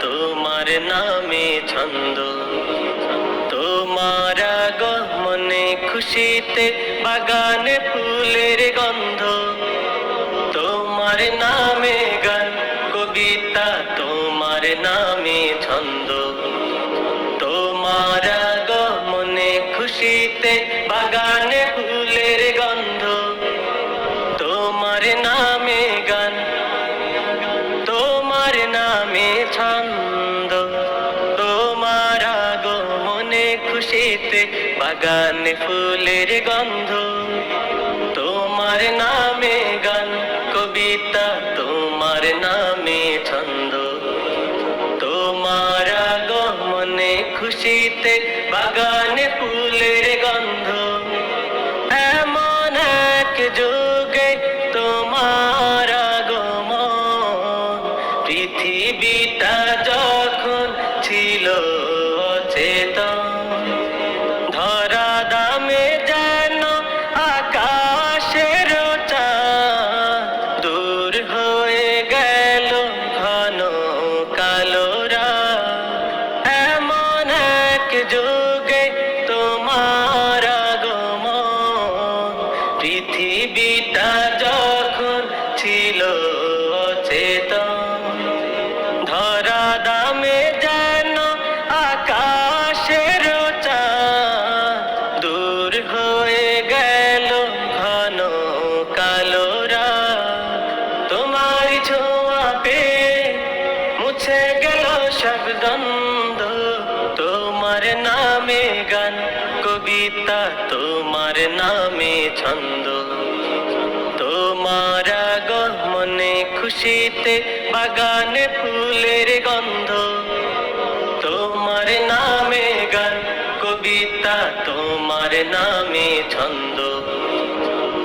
তোমার নামে ছন্দ, তোমার আগমনে খুশিতে বাগানে ফুলের গন্ধ, তোমার নামে গান কবিতা, তোমার নামে ছন্দ, তোমার আগমনে খুশিতে বাগানে ফুলের গন্ধ, তোমার নামে গান, তোমার নামে ছন্দ, তোমার আগমনে খুশিতে বাগানে ফুলের গন্ধ, তোমার নামে গান কবিতা, তোমার নামে ছন্দ, তোমার আগমনে খুশিতে বাগানে ফুলের গন্ধ। এমন এক যুগে তোমার আগমন, পৃথিবীটা যখন ছিল অচেতন, ধরা দামে যেন আকাশের চাঁদ, দূর হয়ে গেল ঘন কালো রাত। এমন এক যুগে তোমার আগমন, পৃথিবীটা যখন ছিল অচেতন, ধরা দামে যেন আকাশের চাঁদ, দূর হয়ে গেল ঘন কালো রাত। তোমার ছোঁয়া পেয়ে মুছে গেল সব দ্বন্দ্ব, তোমার নামে গান কবিতা, তোমার নামে ছন্দ, তোমার আগমনে খুশিতে বাগানে ফুলের গন্ধ, তোমার নামে গান কবিতা, তোমার নামে ছন্দ,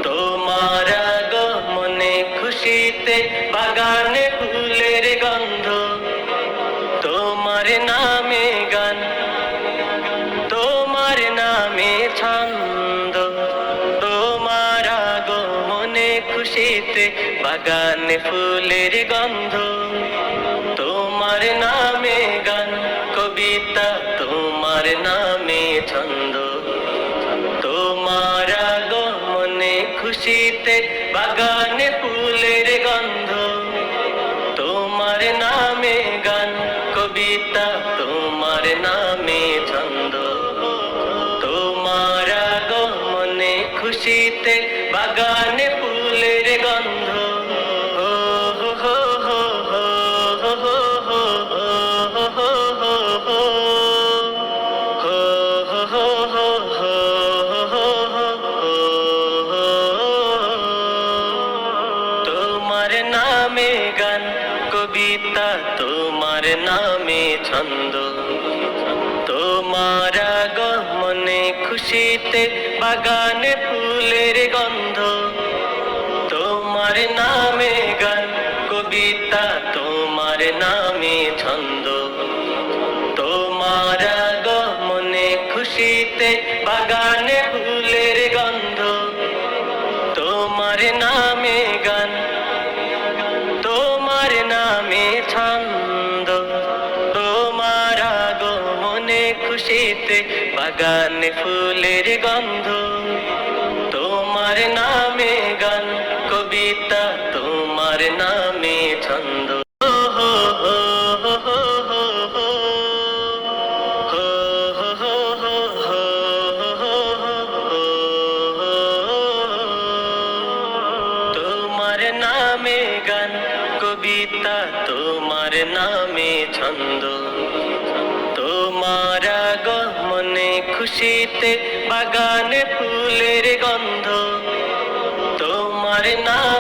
তোমার আগমনে খুশিতে বাগানে ফুলের গন্ধ, তোমার নামে গান, তোমার নামে ছন্দ, তোমার আগমনে খুশিতে বাগানে ফুলের গন্ধ, তোমার নামে গান কবিতা, তোমার নামে ছন্দ, তোমার আগমনে খুশিতে বাগানে ফুলের গন্ধ, তোমার নামে গান কবিতা, তোমার নামে ছন্দ, তোমার আগমনে খুশিতে বাগানে ফুলের গন্ধ। তোমার নামে গান কবিতা, তোমার নামে ছন্দ, তোমার আগমনে খুশিতে বাগানে ফুলের গন্ধ, তোমার নামে গান কবিতা, তোমার নামে ছন্দ, তোমার আগমনে খুশিতে বাগানে ফুলের গন্ধ, তোমার নামে গান, তোমার নামে ছন্দ, তোমার আগমনে খুশিতে বাগানে ফুলের গন্ধ, তোমার নামে গান কবিতা, তোমার নামে ছন্দ। তোমার নামে গান কবিতা, তোমার নামে ছন্দ, তোমার আগমনে খুশিতে বাগানে ফুলের গন্ধ, তোমার নাম